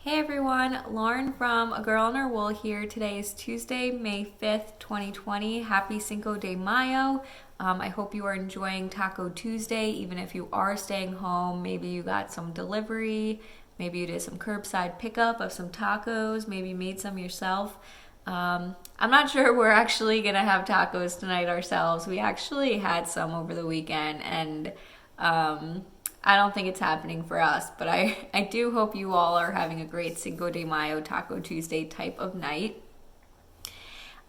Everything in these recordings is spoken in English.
Hey everyone, Lauren from A Girl in Her Wool here. Today is Tuesday, May 5th, 2020. Happy Cinco de Mayo. I hope you are enjoying Taco Tuesday, even if you are staying home. Maybe you got some delivery, maybe you did some curbside pickup of some tacos, maybe you made some yourself. I'm not sure we're actually gonna have tacos tonight ourselves. We actually had some over the weekend and I don't think it's happening for us, but I do hope you all are having a great Cinco de Mayo Taco Tuesday type of night.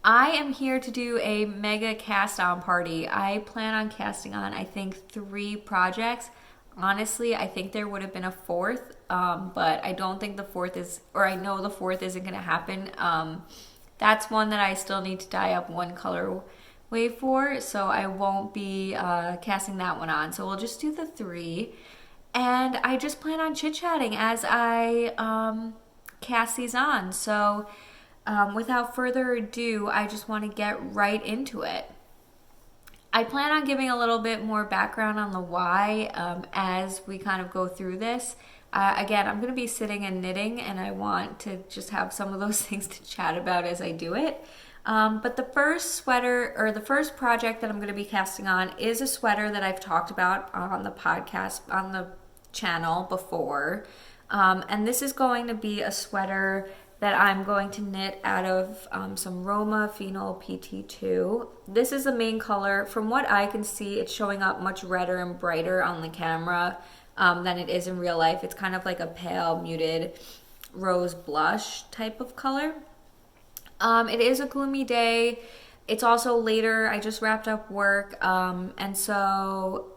I am here to do a mega cast on party. I plan on casting on, I think, 3 projects. Honestly, I think there would have been a fourth, but I don't think the fourth is, or I know the fourth isn't going to happen. That's one that I still need to dye up one colorway for, so I won't be casting that one on. So we'll just do the 3. And I just plan on chit-chatting as I cast these on. So without further ado, I just want to get right into it. I plan on giving a little bit more background on the why as we kind of go through this. Again, I'm going to be sitting and knitting, and I want to just have some of those things to chat about as I do it. But the first sweater, or the first project that I'm going to be casting on, is a sweater that I've talked about on the podcast, on the channel before. And this is going to be a sweater that I'm going to knit out of some Roma Phenol PT2. This is the main color. From what I can see, it's showing up much redder and brighter on the camera than it is in real life. It's kind of like a pale, muted rose blush type of color. It is a gloomy day. It's also later. I just wrapped up work. And so,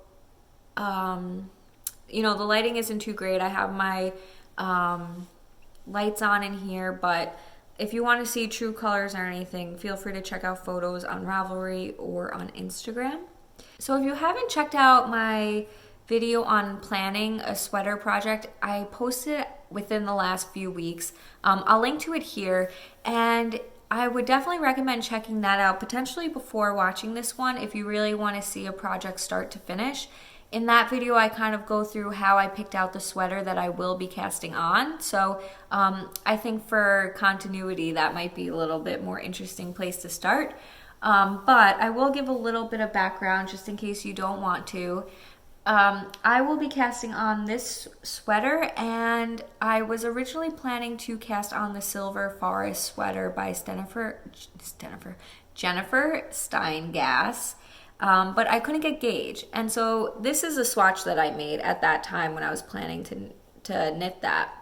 you know, the lighting isn't too great. I have my lights on in here, but if you want to see true colors or anything, feel free to check out photos on Ravelry or on Instagram. So if you haven't checked out my video on planning a sweater project, I posted it within the last few weeks. I'll link to it here, and I would definitely recommend checking that out, potentially before watching this one, if you really want to see a project start to finish. In that video, I kind of go through how I picked out the sweater that I will be casting on. So I think for continuity, that might be a little bit more interesting place to start. But I will give a little bit of background just in case you don't want to. I will be casting on this sweater, and I was originally planning to cast on the Silver Forest sweater by Jennifer Steingass. But I couldn't get gauge. And so this is a swatch that I made at that time when I was planning to knit that.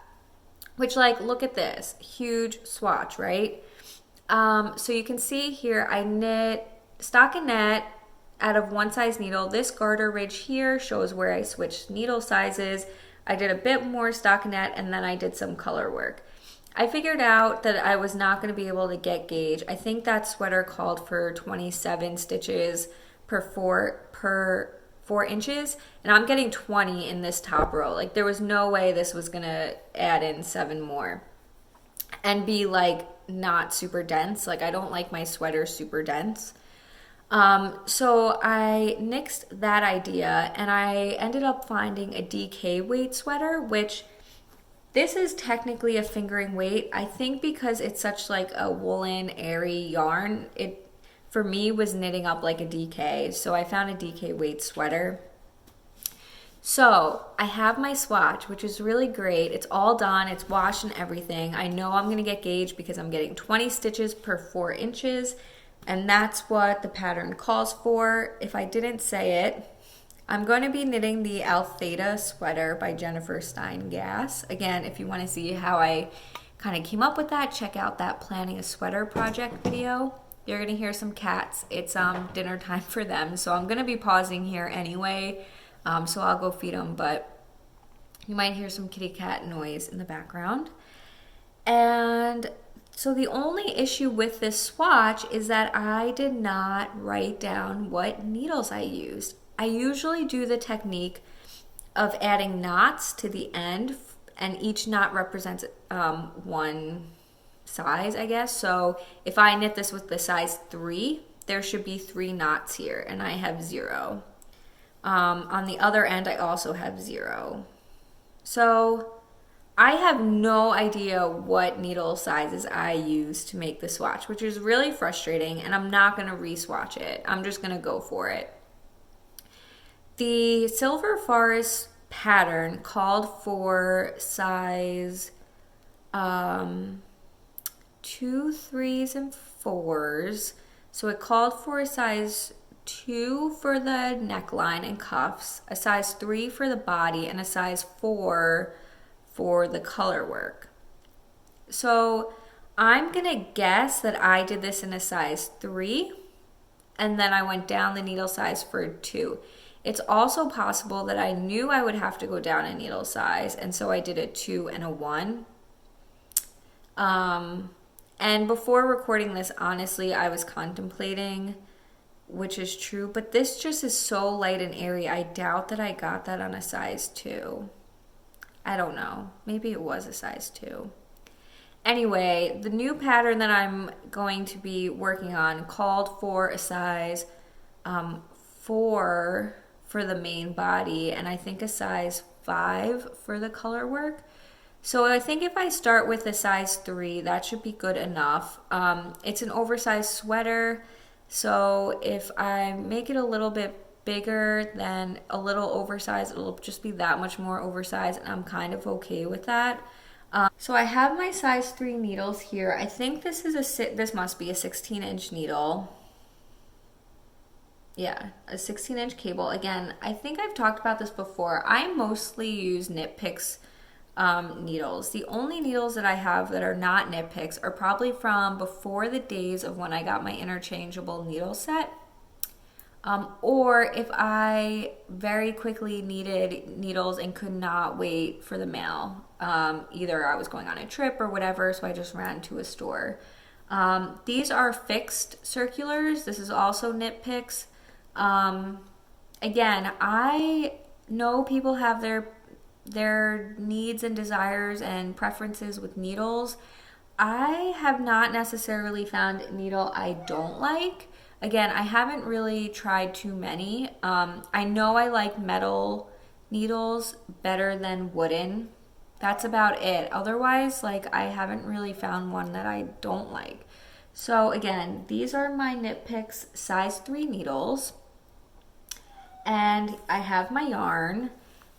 Which, like, look at this. Huge swatch, right? So you can see here I knit stockinette out of one size needle. This garter ridge here shows where I switched needle sizes. I did a bit more stockinette, and then I did some color work. I figured out that I was not going to be able to get gauge. I think that sweater called for 27 stitches per 4 inches, and I'm getting 20 in this top row. Like, there was no way this was gonna add in 7 more and be like not super dense. Like, I don't like my sweaters super dense. So I nixed that idea, and I ended up finding a DK weight sweater, which this is technically a fingering weight. I think because it's such like a woolen, airy yarn, it for me was knitting up like a DK. So I found a DK weight sweater. So I have my swatch, which is really great. It's all done. It's washed and everything. I know I'm going to get gauge because I'm getting 20 stitches per 4 inches. And that's what the pattern calls for. If I didn't say it, I'm going to be knitting the Altheta sweater by Jennifer Steingass. Again, if you want to see how I kind of came up with that, check out that Planning a Sweater project video. You're going to hear some cats. It's dinner time for them, so I'm going to be pausing here anyway, so I'll go feed them, but you might hear some kitty cat noise in the background. And so the only issue with this swatch is that I did not write down what needles I used. I usually do the technique of adding knots to the end, and each knot represents one size, I guess. So if I knit this with the size 3, there should be 3 knots here, and I have 0. On the other end, I also have 0. So I have no idea what needle sizes I use to make the swatch, which is really frustrating, and I'm not going to re-swatch it. I'm just going to go for it. The Silver Forest pattern called for size 2, 3s, and 4s. So it called for a size 2 for the neckline and cuffs, a size 3 for the body, and a size 4 for the color work. So I'm gonna guess that I did this in a size 3 and then I went down the needle size for 2. It's also possible that I knew I would have to go down a needle size, and so I did a 2 and a 1. And before recording this, honestly, I was contemplating, which is true, but this just is so light and airy. I doubt that I got that on a size 2. I don't know. Maybe it was a size 2. Anyway, the new pattern that I'm going to be working on called for a size 4 for the main body, and I think a size 5 for the color work. So I think if I start with a size 3, that should be good enough. It's an oversized sweater, so if I make it a little bit bigger than a little oversized, it'll just be that much more oversized, and I'm kind of okay with that. So I have my size 3 needles here. I think this must be a 16-inch needle. Yeah, a 16-inch cable. Again, I think I've talked about this before. I mostly use Knit Picks needles. The only needles that I have that are not Knit Picks are probably from before the days of when I got my interchangeable needle set. Or if I very quickly needed needles and could not wait for the mail. Either I was going on a trip or whatever, so I just ran to a store. These are fixed circulars. This is also Knit Picks. Again, I know people have their needs and desires and preferences with needles. I have not necessarily found a needle I don't like. Again, I haven't really tried too many. I know I like metal needles better than wooden. That's about it. Otherwise, like, I haven't really found one that I don't like. So again, these are my Knit Picks size 3 needles. And I have my yarn.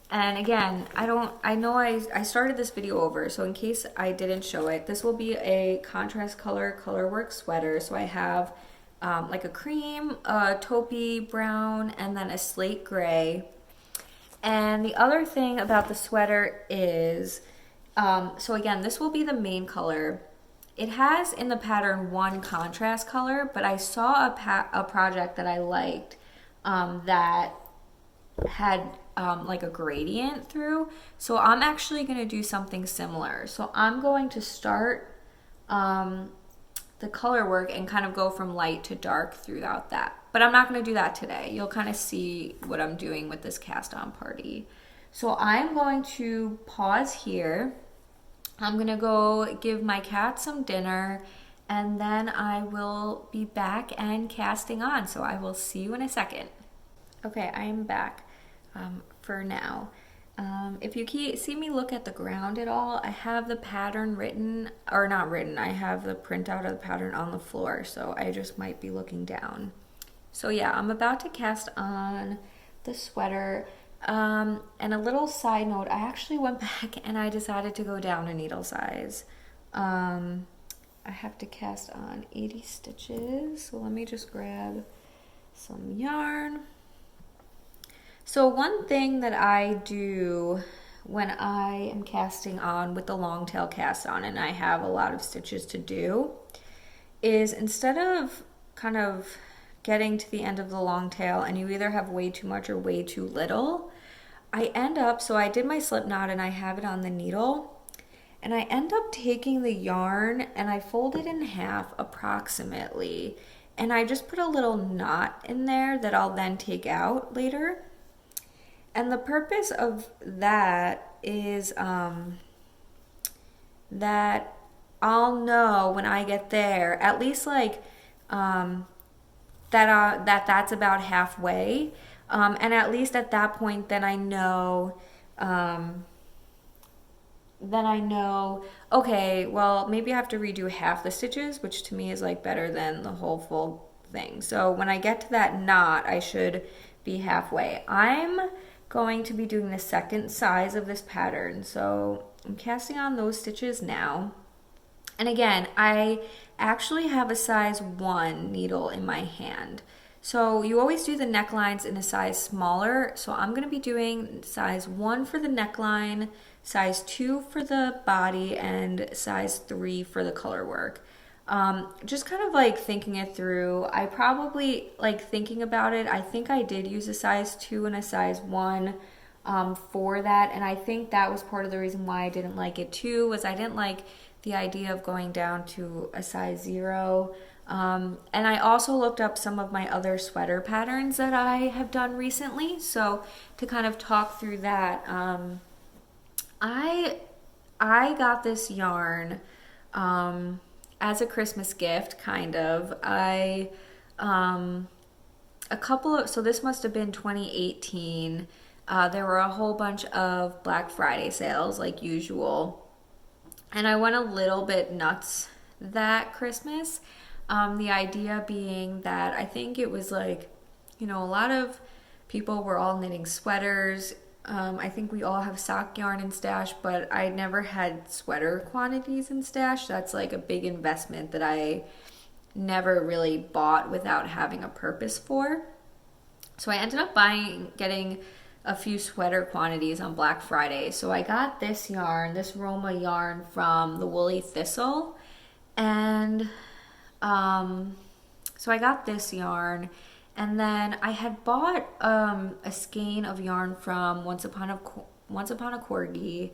And again, I started this video over, so in case I didn't show it, this will be a contrast color work sweater. So I have like a cream, a taupey brown, and then a slate gray. And the other thing about the sweater is, so again, this will be the main color. It has in the pattern one contrast color, but I saw a project that I liked that had like a gradient through. So I'm actually going to do something similar. So I'm going to start the color work and kind of go from light to dark throughout that. But I'm not going to do that today. You'll kind of see what I'm doing with this cast on party. So I'm going to pause here. I'm going to go give my cat some dinner, and then I will be back and casting on. So I will see you in a second. Okay, I am back for now. If you see me look at the ground at all, I have the pattern written, or not written, I have the printout of the pattern on the floor, so I just might be looking down. So yeah, I'm about to cast on the sweater. And a little side note, I actually went back and I decided to go down a needle size. I have to cast on 80 stitches, so let me just grab some yarn. So one thing that I do when I am casting on with the long tail cast on and I have a lot of stitches to do is, instead of kind of getting to the end of the long tail and you either have way too much or way too little, so I did my slip knot and I have it on the needle, and I end up taking the yarn and I fold it in half approximately, and I just put a little knot in there that I'll then take out later. And the purpose of that is that I'll know when I get there, at least like that's about halfway, and at least at that point, then I know then I know, okay, well, maybe I have to redo half the stitches, which to me is like better than the whole full thing. So when I get to that knot, I should be halfway. I'm going to be doing the second size of this pattern. So I'm casting on those stitches now. And again, I actually have a size 1 needle in my hand. So you always do the necklines in a size smaller. So I'm going to be doing size 1 for the neckline, size 2 for the body, and size 3 for the color work. Just kind of like thinking it through. I probably, like thinking about it, I think I did use a size 2 and a size 1 for that. And I think that was part of the reason why I didn't like it too, was I didn't like the idea of going down to a size 0. And I also looked up some of my other sweater patterns that I have done recently. So to kind of talk through that, I got this yarn as a Christmas gift, kind of. So this must have been 2018. There were a whole bunch of Black Friday sales like usual. And I went a little bit nuts that Christmas. The idea being that I think it was like, a lot of people were all knitting sweaters. I think we all have sock yarn in stash, but I never had sweater quantities in stash. That's like a big investment that I never really bought without having a purpose for. So I ended up getting a few sweater quantities on Black Friday. So I got this yarn, this Roma yarn from the Woolly Thistle. And so I got this yarn. And then I had bought a skein of yarn from Once Upon a Corgi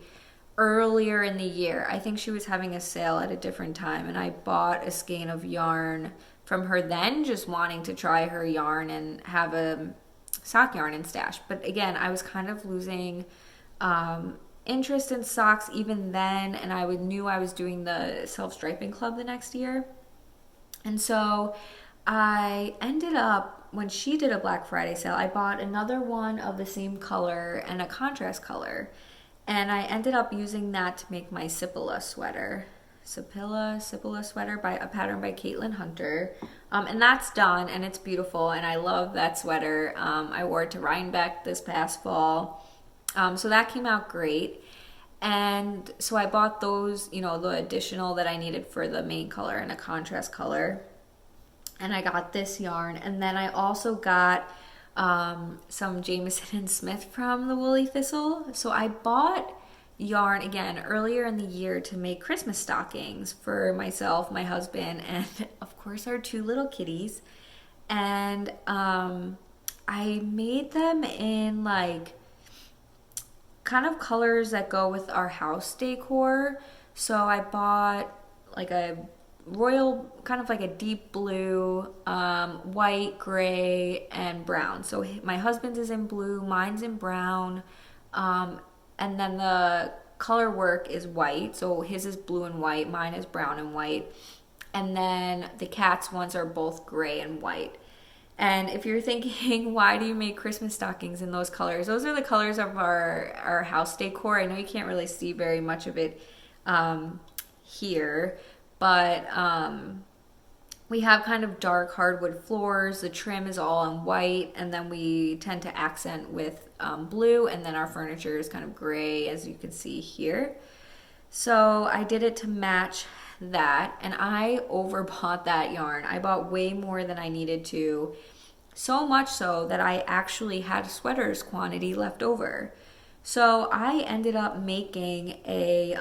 earlier in the year. I think she was having a sale at a different time, and I bought a skein of yarn from her then, just wanting to try her yarn and have a sock yarn in stash. But again, I was kind of losing interest in socks even then, and I knew I was doing the self-striping club the next year. And so I ended up, when she did a Black Friday sale, I bought another one of the same color and a contrast color. And I ended up using that to make my Sipilla sweater. Sipilla sweater by a pattern by Caitlin Hunter. And that's done, and it's beautiful, and I love that sweater. I wore it to Rhinebeck this past fall. So that came out great. And so I bought those, the additional that I needed for the main color and a contrast color. And I got this yarn, and then I also got some Jamieson and Smith from the Woolly Thistle. So I bought yarn again earlier in the year to make Christmas stockings for myself, my husband, and of course our 2 little kitties. And I made them in like kind of colors that go with our house decor. So I bought like a royal, kind of like a deep blue, white, gray, and brown. So my husband's is in blue, mine's in brown, and then the color work is white. So his is blue and white, mine is brown and white, and then the cat's ones are both gray and white. And if you're thinking, why do you make Christmas stockings in those colors? Those are the colors of our house decor. I know you can't really see very much of it here, but we have kind of dark hardwood floors. The trim is all in white, and then we tend to accent with blue, and then our furniture is kind of gray, as you can see here. So I did it to match that, and I overbought that yarn. I bought way more than I needed to, so much so that I actually had a sweaters quantity left over. So I ended up making a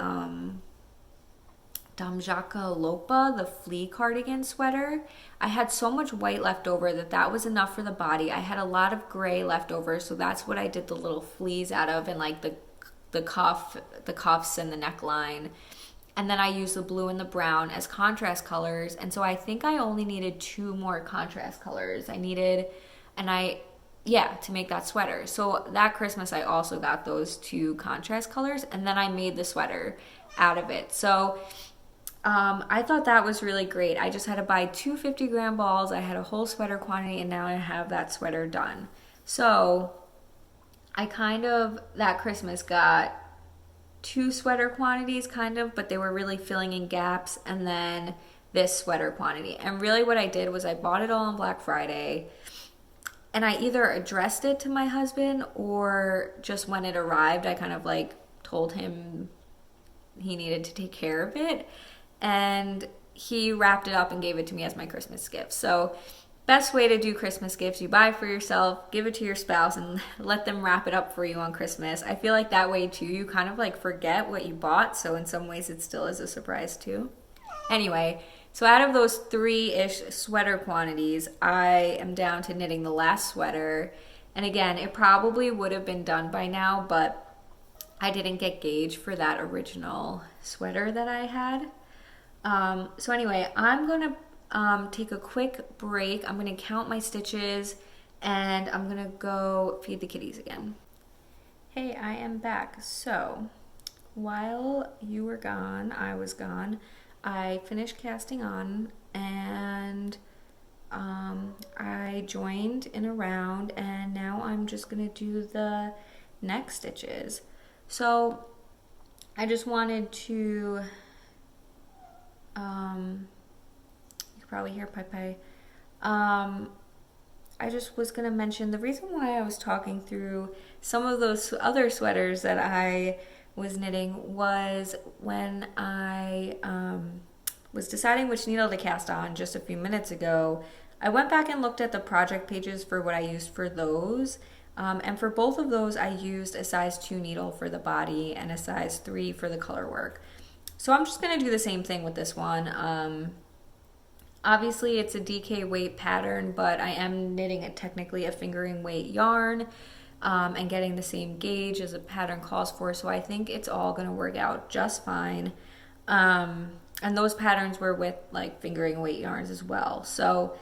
Damjaka Lopa, the Flea cardigan sweater. I had so much white left over that was enough for the body. I had a lot of gray left over, so that's what I did the little fleas out of, and like the cuffs and the neckline. And then I used the blue and the brown as contrast colors. And so I think I only needed 2 more contrast colors. To make that sweater. So that Christmas I also got those 2 contrast colors, and then I made the sweater out of it. So I thought that was really great. I just had to buy 2 50-gram balls. I had a whole sweater quantity, and now I have that sweater done. So I kind of, that Christmas, got two sweater quantities kind of, but they were really filling in gaps, and then this sweater quantity. And really what I did was I bought it all on Black Friday, and I either addressed it to my husband, or just when it arrived, I kind of like told him he needed to take care of it, and he wrapped it up and gave it to me as my Christmas gift. So best way to do Christmas gifts, you buy for yourself, give it to your spouse, and let them wrap it up for you on Christmas. I feel like that way too, you kind of like forget what you bought, so in some ways it still is a surprise too. Anyway, so out of those 3-ish sweater quantities, I am down to knitting the last sweater. And again, it probably would have been done by now, but I didn't get gauge for that original sweater that I had. So anyway, I'm gonna take a quick break. I'm gonna count my stitches, and I'm gonna go feed the kitties again. Hey, I am back. So while you were gone, I was gone. I finished casting on, and I joined in a round, and now I'm just gonna do the neck stitches. So I just wanted to, you can probably hear Pai. I just was gonna mention the reason why I was talking through some of those other sweaters that I was knitting was when I was deciding which needle to cast on just a few minutes ago. I went back and looked at the project pages for what I used for those, and for both of those I used a size 2 needle for the body and a size 3 for the color work. So I'm just going to do the same thing with this one. Obviously it's a DK weight pattern, but I am knitting it technically a fingering weight yarn, and getting the same gauge as the pattern calls for, so I think it's all going to work out just fine. And those patterns were with like fingering weight yarns as well. So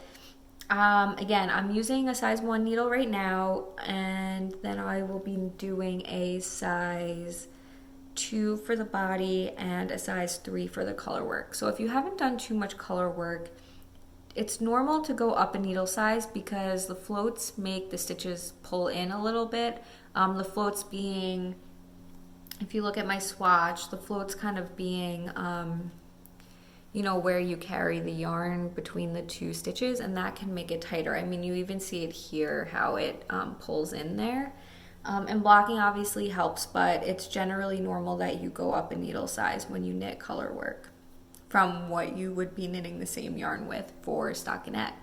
again, I'm using a size 1 needle right now, and then I will be doing a size 2 for the body and a size 3 for the color work. So if you haven't done too much color work, it's normal to go up a needle size because the floats make the stitches pull in a little bit. The floats being, if you look at my swatch, the floats kind of being, you know, where you carry the yarn between the 2 stitches, and that can make it tighter. I mean, you even see it here, how it pulls in there. And blocking obviously helps, but it's generally normal that you go up a needle size when you knit color work from what you would be knitting the same yarn with for stockinette.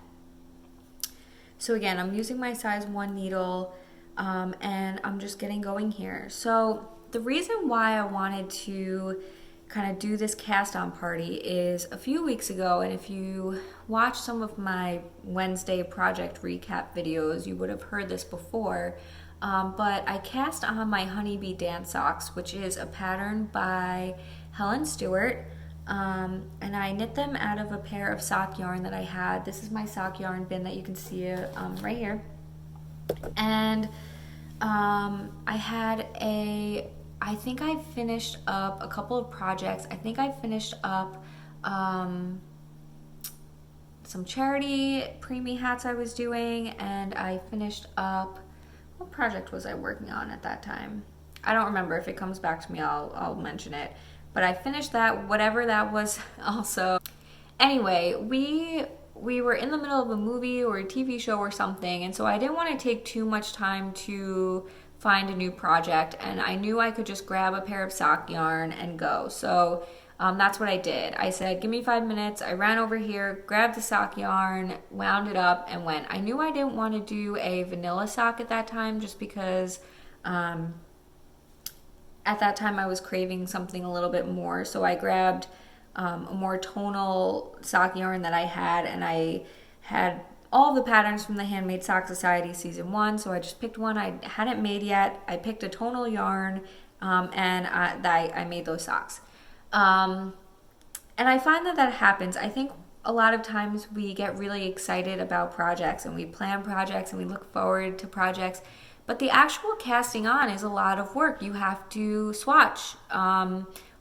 So again, I'm using my size 1 needle, and I'm just getting going here. So the reason why I wanted to kind of do this cast on party is a few weeks ago, and if you watch some of my Wednesday project recap videos, you would have heard this before, but I cast on my Honeybee Dance Socks, which is a pattern by Helen Stewart. And I knit them out of a pair of sock yarn that I had. This is my sock yarn bin that you can see right here. And I had I think I finished up a couple of projects. I think I finished up some charity preemie hats I was doing, and I finished up, what project was I working on at that time? I don't remember. If it comes back to me, I'll mention it. But I finished that, whatever that was also. Anyway, we were in the middle of a movie or a TV show or something, and so I didn't want to take too much time to find a new project, and I knew I could just grab a pair of sock yarn and go. So that's what I did. I said, give me 5 minutes. I ran over here, grabbed the sock yarn, wound it up, and went. I knew I didn't want to do a vanilla sock at that time, just because at that time I was craving something a little bit more. So I grabbed a more tonal sock yarn that I had, and I had all the patterns from the Handmade Sock Society season 1, so I just picked one I hadn't made yet. I picked a tonal yarn, and I made those socks. And I find that happens. I think a lot of times we get really excited about projects, and we plan projects, and we look forward to projects, but the actual casting on is a lot of work. You have to swatch,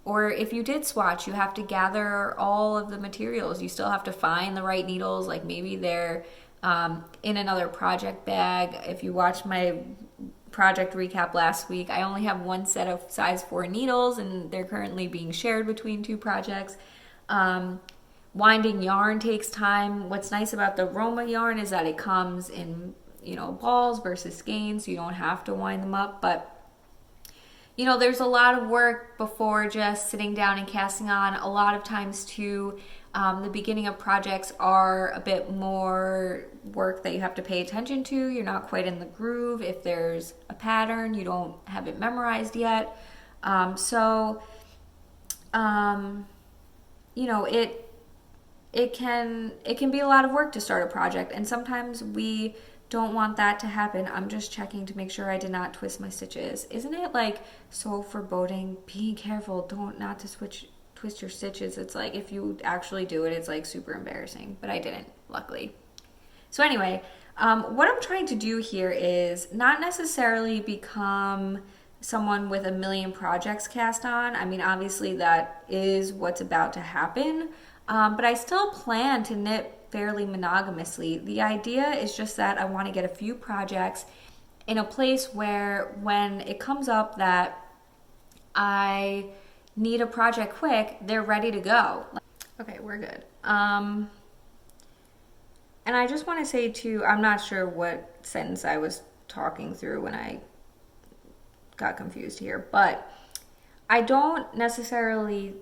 or if you did swatch, you have to gather all of the materials. You still have to find the right needles, like maybe they're in another project bag. If you watch my project recap last week. I only have one set of size 4 needles, and they're currently being shared between 2 projects. Winding yarn takes time. What's nice about the Roma yarn is that it comes in, balls versus skeins, so you don't have to wind them up. But there's a lot of work before just sitting down and casting on. A lot of times too, the beginning of projects are a bit more work that you have to pay attention to. You're not quite in the groove. If there's a pattern, you don't have it memorized yet. It can be a lot of work to start a project, and sometimes we don't want that to happen. I'm just checking to make sure I did not twist my stitches. Isn't it like so foreboding? Be careful, not to twist your stitches. It's like if you actually do it, it's like super embarrassing, but I didn't, luckily. So anyway, what I'm trying to do here is not necessarily become someone with a million projects cast on. I mean, obviously that is what's about to happen, but I still plan to knit fairly monogamously. The idea is just that I want to get a few projects in a place where when it comes up that I need a project quick, they're ready to go. Okay, we're good. And I just want to say too, I'm not sure what sentence I was talking through when I got confused here, but I don't necessarily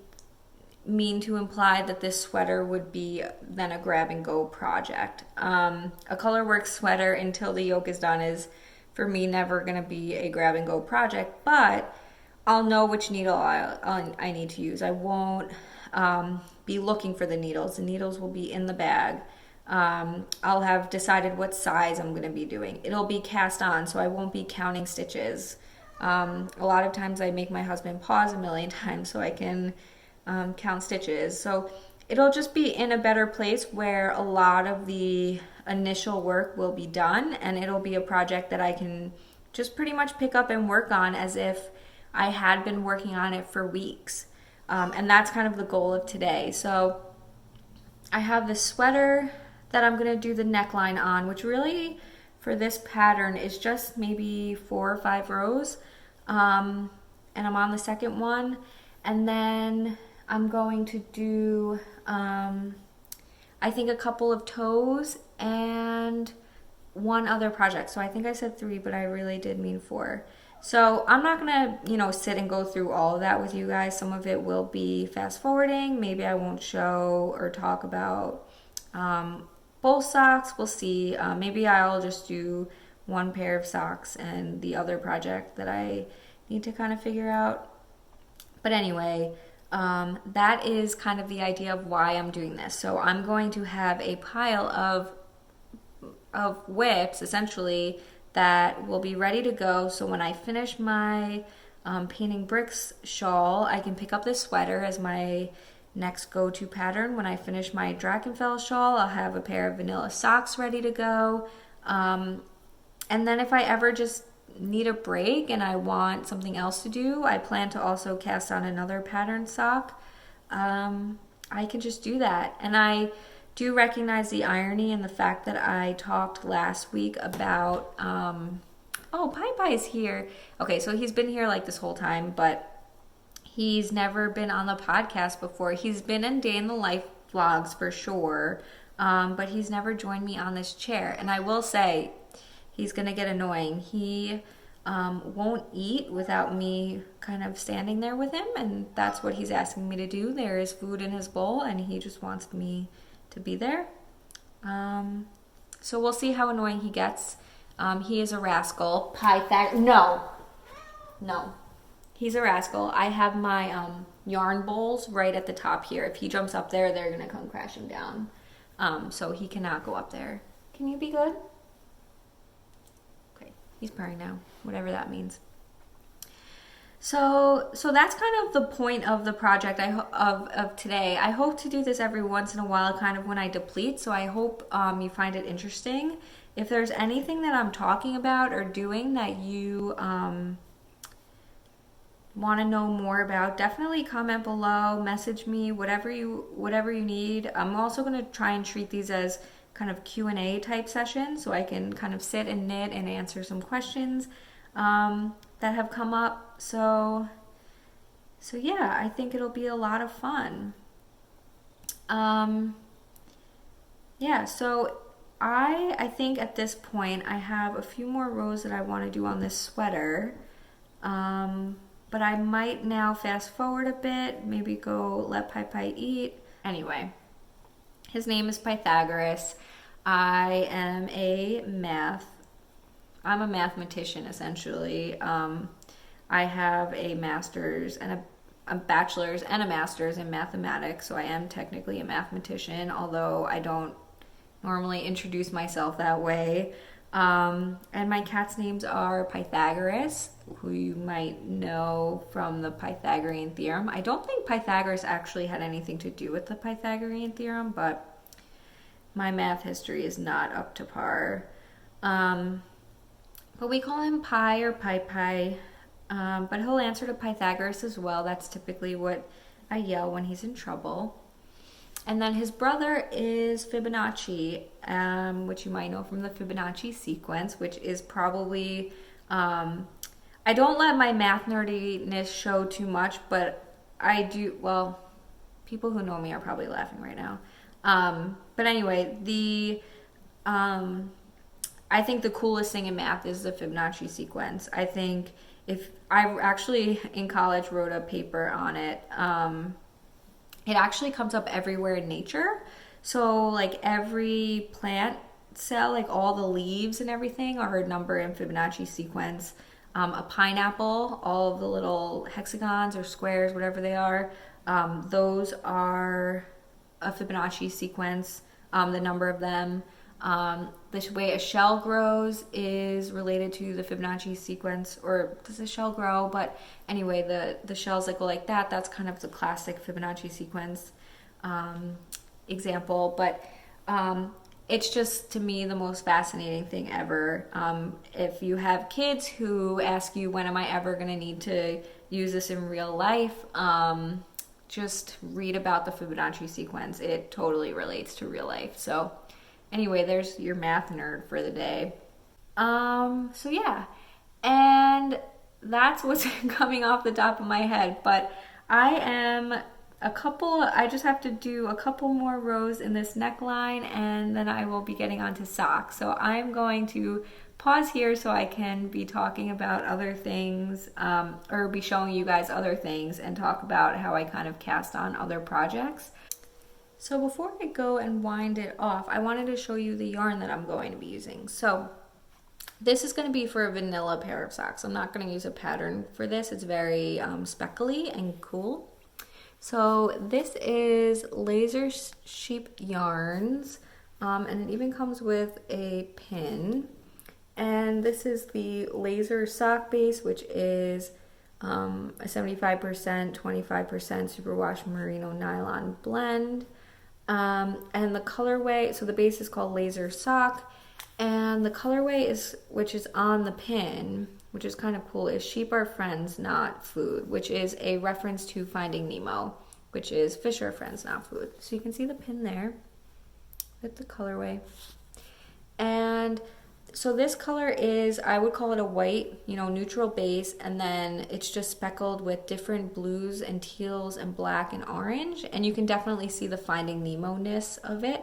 mean to imply that this sweater would be then a grab and go project. A colorwork sweater until the yoke is done is for me never going to be a grab and go project, but I'll know which needle I need to use. I won't be looking for the needles. The needles will be in the bag. I'll have decided what size I'm going to be doing. It'll be cast on, so I won't be counting stitches. A lot of times I make my husband pause a million times so I can count stitches. So it'll just be in a better place where a lot of the initial work will be done, and it'll be a project that I can just pretty much pick up and work on as if I had been working on it for weeks. And that's kind of the goal of today. So I have this sweater that I'm going to do the neckline on, which really for this pattern is just maybe 4 or 5 rows. And I'm on the second one. And then I'm going to do, I think, a couple of toes and one other project. So I think I said 3, but I really did mean 4. So I'm not going to, sit and go through all of that with you guys. Some of it will be fast forwarding. Maybe I won't show or talk about both socks. We'll see. Maybe I'll just do one pair of socks and the other project that I need to kind of figure out. But anyway, that is kind of the idea of why I'm doing this. So I'm going to have a pile of whips, essentially, that will be ready to go. So when I finish my painting bricks shawl, I can pick up this sweater as my next go-to pattern. When I finish my Drachenfell shawl, I'll have a pair of vanilla socks ready to go. And then if I ever just need a break and I want something else to do, I plan to also cast on another pattern sock. I can just do that. And I do recognize the irony in the fact that I talked last week about, oh, Pai is here. Okay, so he's been here like this whole time, but he's never been on the podcast before. He's been in Day in the Life vlogs for sure, but he's never joined me on this chair. And I will say, he's gonna get annoying. He won't eat without me kind of standing there with him, and that's what he's asking me to do. There is food in his bowl, and he just wants me to be there. So we'll see how annoying he gets. He is a rascal. No. He's a rascal. I have my yarn bowls right at the top here. If he jumps up there, they're gonna come crashing down. So he cannot go up there. Can you be good? Okay, he's purring now, whatever that means. So that's kind of the point of the project of today. I hope to do this every once in a while, kind of when I deplete, so I hope you find it interesting. If there's anything that I'm talking about or doing that you want to know more about, definitely comment below, message me, whatever you need. I'm also going to try and treat these as kind of Q&A type sessions, so I can kind of sit and knit and answer some questions. that have come up. So yeah, I think it'll be a lot of fun. Yeah, so I think at this point I have a few more rows that I want to do on this sweater. But I might now fast forward a bit, maybe go let Pai Pai eat. Anyway, his name is Pythagoras. I'm a mathematician essentially. I have a master's and a bachelor's and a master's in mathematics, so I am technically a mathematician, although I don't normally introduce myself that way. And my cat's names are Pythagoras, who you might know from the Pythagorean theorem. I don't think Pythagoras actually had anything to do with the Pythagorean theorem, but my math history is not up to par. But we call him Pi or Pai Pai. But he'll answer to Pythagoras as well. That's typically what I yell when he's in trouble. And then his brother is Fibonacci, which you might know from the Fibonacci sequence, which is probably, I don't let my math nerdiness show too much, but I do, well, people who know me are probably laughing right now. But anyway, I think the coolest thing in math is the Fibonacci sequence. I think if I actually in college wrote a paper on it, it actually comes up everywhere in nature. So like every plant cell, like all the leaves and everything are numbered in Fibonacci sequence. A pineapple, all of the little hexagons or squares, whatever they are, those are a Fibonacci sequence, the number of them. The way a shell grows is related to the Fibonacci sequence, or does the shell grow? But anyway, the shells that go like that, that's kind of the classic Fibonacci sequence example. But it's just, to me, the most fascinating thing ever. If you have kids who ask you, when am I ever going to need to use this in real life, just read about the Fibonacci sequence. It totally relates to real life. So anyway, there's your math nerd for the day. So yeah, and that's what's coming off the top of my head. But I just have to do a couple more rows in this neckline, and then I will be getting onto socks. So I'm going to pause here so I can be talking about other things, or be showing you guys other things and talk about how I kind of cast on other projects. So before I go and wind it off, I wanted to show you the yarn that I'm going to be using. So this is going to be for a vanilla pair of socks. I'm not going to use a pattern for this. It's very speckly and cool. So this is Laser Sheep Yarns, and it even comes with a pin. And this is the laser sock base, which is a 75%, 25% superwash merino nylon blend. And the colorway, so the base is called Laser Sock, and the colorway which is on the pin, which is kind of cool, is Sheep Are Friends, Not Food, which is a reference to Finding Nemo, which is Fish are friends, not food. So you can see the pin there with the colorway. And so this color is, I would call it a white, neutral base, and then it's just speckled with different blues and teals and black and orange, and you can definitely see the Finding Nemo-ness of it.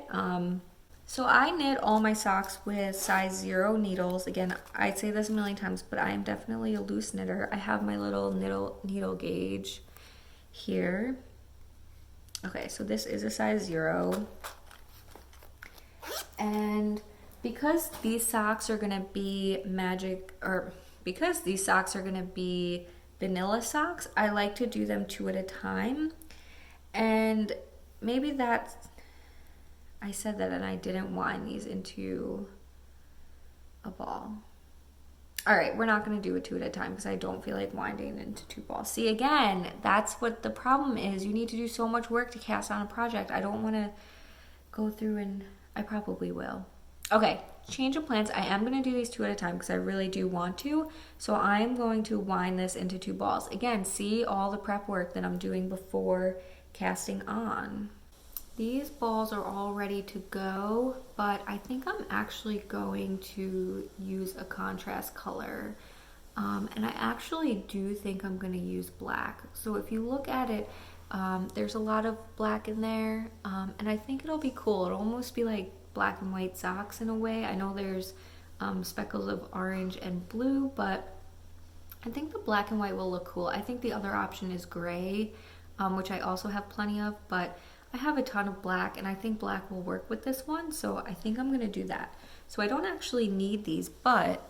So I knit all my socks with size 0 needles. Again, I'd say this a million times, but I am definitely a loose knitter. I have my little needle gauge here. Okay, so this is a size 0. And because these socks are going to be vanilla socks, I like to do them 2 at a time. And maybe I said that and I didn't wind these into a ball. All right, we're not going to do it 2 at a time because I don't feel like winding into 2 balls. See, again, that's what the problem is. You need to do so much work to cast on a project. I don't want to go through, and I probably will. Okay, change of plans. I am going to do these 2 at a time because I really do want to. So I'm going to wind this into 2 balls. Again, see all the prep work that I'm doing before casting on. These balls are all ready to go, but I think I'm actually going to use a contrast color. And I actually do think I'm gonna use black. So if you look at it, there's a lot of black in there, and I think it'll be cool. It'll almost be like black and white socks in a way. I know there's speckles of orange and blue, but I think the black and white will look cool. I think the other option is gray, which I also have plenty of, but I have a ton of black, and I think black will work with this one, so I think I'm gonna do that. So I don't actually need these, but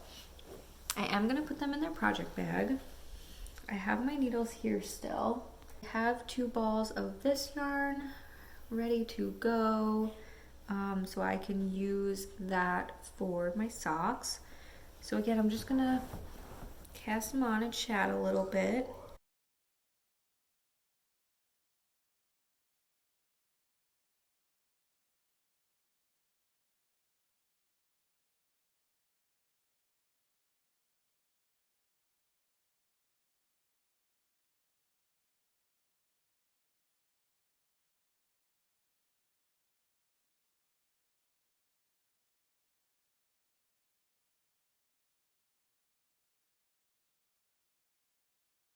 I am gonna put them in their project bag. I have my needles here still. I have 2 balls of this yarn ready to go, so I can use that for my socks. So again, I'm just gonna cast them on and chat a little bit.